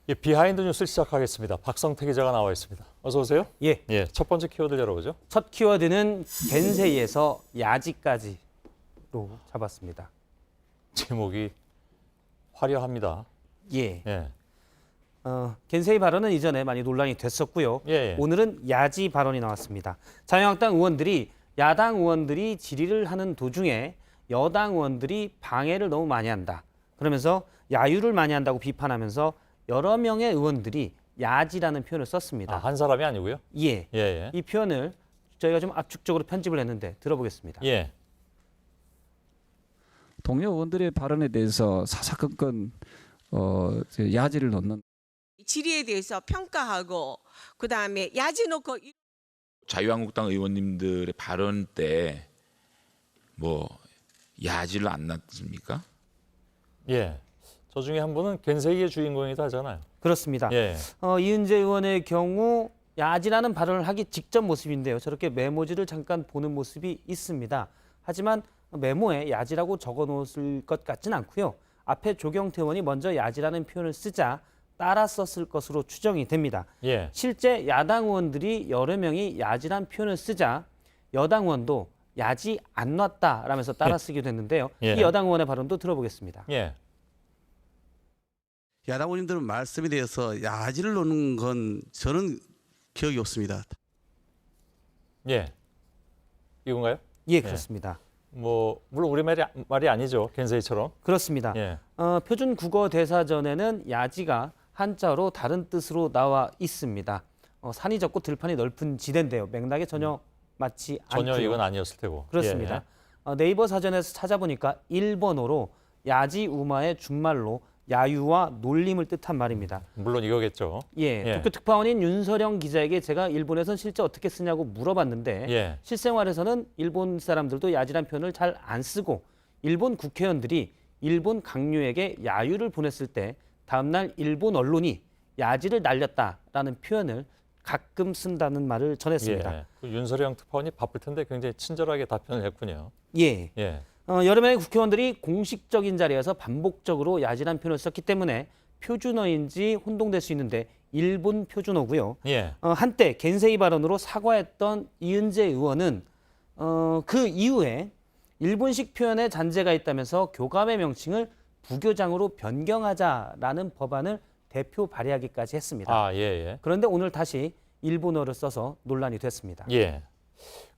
예, 비하인드 뉴스 시작하겠습니다. 박성태 기자가 나와 있습니다. 어서 오세요. 예. 예, 첫 번째 키워드 열어보죠. 첫 키워드는 겐세이에서 야지까지로 잡았습니다. 제목이 화려합니다. 예. 예, 겐세이 발언은 이전에 많이 논란이 됐었고요. 예. 오늘은 야지 발언이 나왔습니다. 자유한국당 의원들이 야당 의원들이 질의를 하는 도중에 여당 의원들이 방해를 너무 많이 한다. 그러면서 야유를 많이 한다고 비판하면서 여러 명의 의원들이 야지라는 표현을 썼습니다. 한 사람이 아니고요. 예. 예, 이 표현을 저희가 좀 압축적으로 편집을 했는데 들어보겠습니다. 예. 동료 의원들의 발언에 대해서 사사건건 야지를 넣는 질의에 대해서 평가하고 그다음에 야지 놓고 자유한국당 의원님들의 발언 때 뭐 야지를 안 났습니까? 예. 저 중에 한 분은 겐세이의 주인공이다 하잖아요. 그렇습니다. 예. 이은재 의원의 경우 야지라는 발언을 하기 직전 모습인데요. 저렇게 메모지를 잠깐 보는 모습이 있습니다. 하지만 메모에 야지라고 적어놓을 것 같진 않고요. 앞에 조경태 의원이 먼저 야지라는 표현을 쓰자 따라 썼을 것으로 추정이 됩니다. 예. 실제 야당 의원들이 여러 명이 야지란 표현을 쓰자 여당 의원도 야지 안 놨다라면서 따라 쓰기도 했는데요. 예. 이 여당 의원의 발언도 들어보겠습니다. 예. 야당 의원님들 말씀에 대해서 야지를 놓는 건 저는 기억이 없습니다. 예. 이건가요? 예, 그렇습니다. 뭐 물론 우리 말이 아니죠. 겐세이처럼. 그렇습니다. 예. 표준 국어 대사전에는 야지가 한자로 다른 뜻으로 나와 있습니다. 산이 적고 들판이 넓은 지대인데요. 맥락에 전혀 맞지 전혀 않고요. 이건 아니었을 테고. 그렇습니다. 예. 네이버 사전에서 찾아보니까 일본어로 야지 우마의 준말로 야유와 놀림을 뜻한 말입니다. 물론 이거겠죠. 예, 도쿄 특파원인 윤서령 기자에게 제가 일본에선 실제 어떻게 쓰냐고 물어봤는데 예. 실생활에서는 일본 사람들도 야지란 표현을 잘 안 쓰고 일본 국회의원들이 일본 강요에게 야유를 보냈을 때 다음날 일본 언론이 야지를 날렸다라는 표현을 가끔 쓴다는 말을 전했습니다. 예. 그 윤서령 특파원이 바쁠 텐데 굉장히 친절하게 답변을 했군요. 예. 예. 여러 명의 국회의원들이 공식적인 자리에서 반복적으로 야지란 표현을 썼기 때문에 표준어인지 혼동될 수 있는데 일본 표준어고요. 예. 한때 겐세이 발언으로 사과했던 이은재 의원은 그 이후에 일본식 표현에 잔재가 있다면서 교감의 명칭을 부교장으로 변경하자라는 법안을 대표 발의하기까지 했습니다. 예, 예. 그런데 오늘 다시 일본어를 써서 논란이 됐습니다. 예.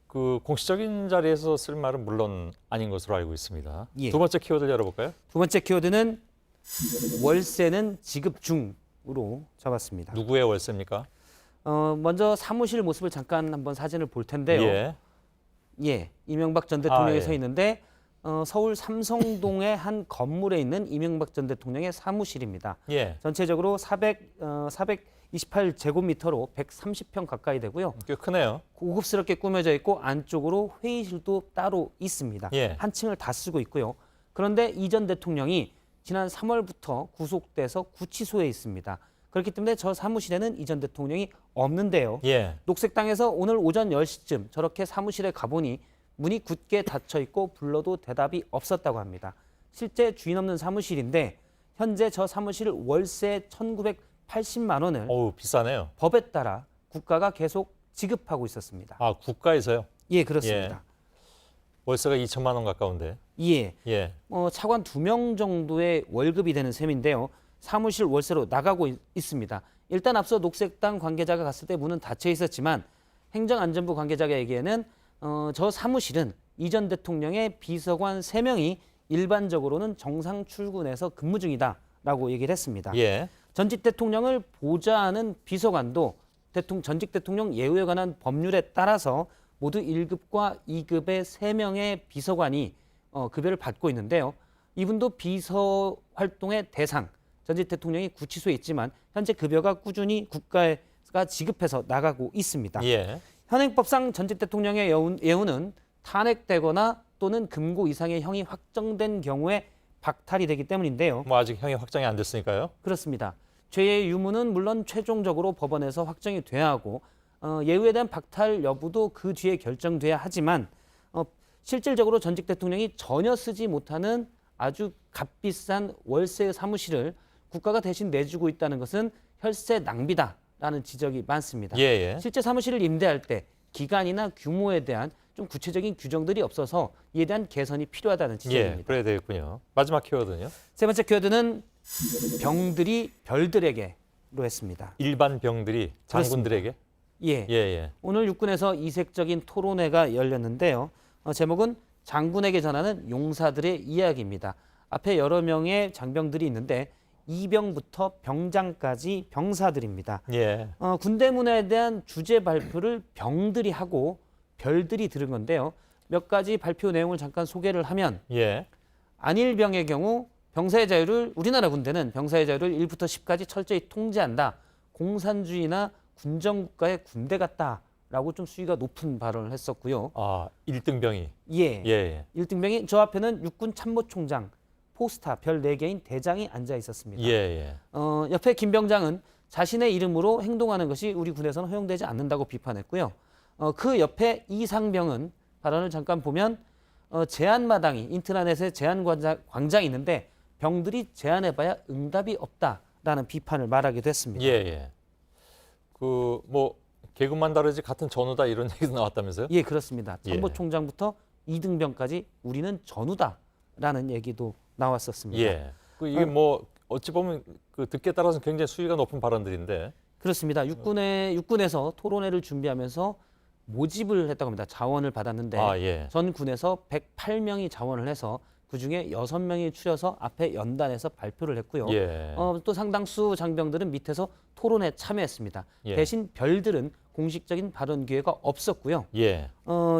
그 공식적인 자리에서 쓸 말은 물론 아닌 것으로 알고 있습니다. 예. 두 번째 키워드 열어볼까요? 두 번째 키워드는 월세는 지급 중으로 잡았습니다. 누구의 월세입니까? 먼저 사무실 모습을 잠깐 한번 사진을 볼 텐데요. 예. 예, 이명박 전 대통령이 예. 서 있는데 서울 삼성동의 한 건물에 있는 이명박 전 대통령의 사무실입니다. 예. 전체적으로 428제곱미터로 130평 가까이 되고요. 꽤 크네요. 고급스럽게 꾸며져 있고 안쪽으로 회의실도 따로 있습니다. 예. 한 층을 다 쓰고 있고요. 그런데 이 전 대통령이 지난 3월부터 구속돼서 구치소에 있습니다. 그렇기 때문에 저 사무실에는 이 전 대통령이 없는데요. 예. 녹색당에서 오늘 오전 10시쯤 저렇게 사무실에 가보니 문이 굳게 닫혀 있고 불러도 대답이 없었다고 합니다. 실제 주인 없는 사무실인데 현재 저 사무실 월세 1,980만 원을 어우, 비싸네요. 법에 따라 국가가 계속 지급하고 있었습니다. 국가에서요? 예, 그렇습니다. 월세가 2천만 원 가까운데. 예, 예. 차관 2명 정도의 월급이 되는 셈인데요. 사무실 월세로 나가고 있습니다. 일단 앞서 녹색당 관계자가 갔을 때 문은 닫혀 있었지만 행정안전부 관계자에게는 저 사무실은 이 전 대통령의 비서관 3명이 일반적으로는 정상 출근해서 근무 중이다라고 얘기를 했습니다. 예. 전직 대통령을 보좌하는 비서관도 전직 대통령 예우에 관한 법률에 따라서 모두 1급과 2급의 3명의 비서관이 급여를 받고 있는데요. 이분도 비서 활동의 대상, 전직 대통령이 구치소에 있지만 현재 급여가 꾸준히 국가가 지급해서 나가고 있습니다. 예. 현행법상 전직 대통령의 예우는 탄핵되거나 또는 금고 이상의 형이 확정된 경우에 박탈이 되기 때문인데요. 뭐 아직 형이 확정이 안 됐으니까요. 그렇습니다. 죄의 유무는 물론 최종적으로 법원에서 확정이 돼야 하고 예우에 대한 박탈 여부도 그 뒤에 결정돼야 하지만 실질적으로 전직 대통령이 전혀 쓰지 못하는 아주 값비싼 월세 사무실을 국가가 대신 내주고 있다는 것은 혈세 낭비다라는 지적이 많습니다. 예, 예. 실제 사무실을 임대할 때 기간이나 규모에 대한 좀 구체적인 규정들이 없어서 이에 대한 개선이 필요하다는 예, 지적입니다. 그래야 되겠군요. 마지막 키워드는요? 세 번째 키워드는 병들이 별들에게로 했습니다. 일반 병들이 장군들에게? 예. 예, 예. 오늘 육군에서 이색적인 토론회가 열렸는데요. 제목은 장군에게 전하는 용사들의 이야기입니다. 앞에 여러 명의 장병들이 있는데 이병부터 병장까지 병사들입니다. 예. 군대 문화에 대한 주제 발표를 병들이 하고 별들이 들은 건데요. 몇 가지 발표 내용을 잠깐 소개를 하면 예. 안일병의 경우 병사의 자유를 우리나라 군대는 병사의 자유를 1부터 10까지 철저히 통제한다. 공산주의나 군정국가의 군대 같다라고 좀 수위가 높은 발언을 했었고요. 아, 1등병이. 예. 예, 1등병이 저 앞에는 육군 참모총장 포스타 별 4개인 대장이 앉아 예. 있었습니다. 예, 옆에 김 병장은 자신의 이름으로 행동하는 것이 우리 군에서는 허용되지 않는다고 비판했고요. 그 옆에 이상병은 발언을 잠깐 보면 제안마당이 인트라넷에 제안광장이 있는데 병들이 제안해봐야 응답이 없다라는 비판을 말하기도 했습니다. 예, 예. 그 뭐 계급만 다르지 같은 전우다 이런 얘기도 나왔다면서요? 예, 그렇습니다. 예. 참모총장부터 2등병까지 우리는 전우다라는 얘기도 나왔었습니다. 예. 그 이게 뭐 어찌 보면 그 듣기에 따라서 굉장히 수위가 높은 발언들인데. 그렇습니다. 육군에서 토론회를 준비하면서 모집을 했다고 합니다. 자원을 받았는데 아, 예. 전 군에서 108명이 자원을 해서 그중에 6명이 추려서 앞에 연단에서 발표를 했고요. 예. 또 상당수 장병들은 밑에서 토론에 참여했습니다. 예. 대신 별들은 공식적인 발언 기회가 없었고요. 예.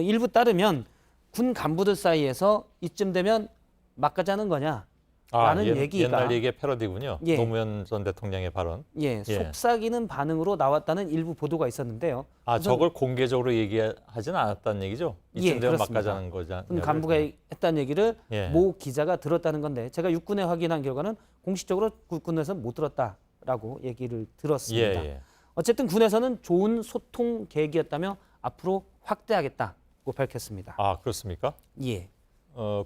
일부 따르면 군 간부들 사이에서 이쯤 되면 막 가자는 거냐? 라는 얘기가 옛날 얘기의 패러디군요. 예. 노무현 전 대통령의 발언. 예, 속삭이는 반응으로 나왔다는 일부 보도가 있었는데요. 아, 우선 저걸 공개적으로 얘기하진 않았다는 얘기죠? 예, 이쯤 되면 막 그렇습니다. 가자는 거잖아요. 군 간부가 했다는 얘기를 예. 모 기자가 들었다는 건데 제가 육군에 확인한 결과는 공식적으로 군에서 못 들었다라고 얘기를 예, 들었습니다. 예. 어쨌든 군에서는 좋은 소통 계기였다며 앞으로 확대하겠다고 밝혔습니다. 아, 그렇습니까? 예.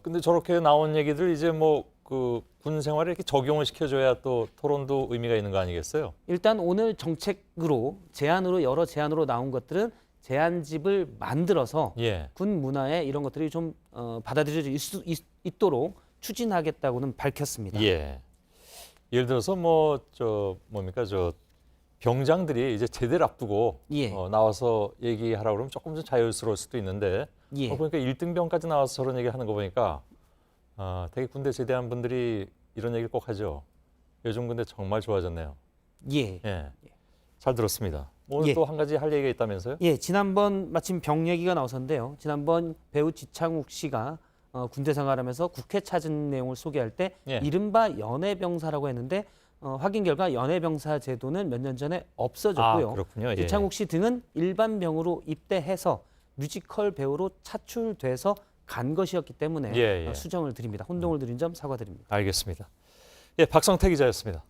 근데 저렇게 나온 얘기들 이제 뭐 그 군 생활에 이렇게 적용을 시켜줘야 또 토론도 의미가 있는 거 아니겠어요? 일단 오늘 정책으로 여러 제안으로 나온 것들은 제안집을 만들어서 예. 군 문화에 이런 것들이 좀 받아들여질 수 있도록 추진하겠다고는 밝혔습니다. 예. 예를 들어서 뭐 저 병장들이 이제 제대를 앞두고 예. 나와서 얘기하라고 그러면 조금 좀 자유스러울 수도 있는데 예. 그러니까 1등병까지 나와서 저런 얘기 하는 거 보니까 되게 군대 제대한 분들이 이런 얘기를 꼭 하죠. 요즘 군대 정말 좋아졌네요. 예. 예. 잘 들었습니다. 오늘 예. 또 한 가지 할 얘기가 있다면서요? 예, 지난번 마침 병 얘기가 나왔었는데요. 지난번 배우 지창욱 씨가 군대 생활하면서 국회 찾은 내용을 소개할 때 예. 이른바 연애병사라고 했는데 확인 결과 연애병사 제도는 몇 년 전에 없어졌고요. 아, 그렇군요. 예. 지창욱 씨 등은 일반 병으로 입대해서 뮤지컬 배우로 차출돼서 간 것이었기 때문에 예, 예. 수정을 드립니다. 혼동을 드린 점 사과드립니다. 알겠습니다. 예, 박성태 기자였습니다.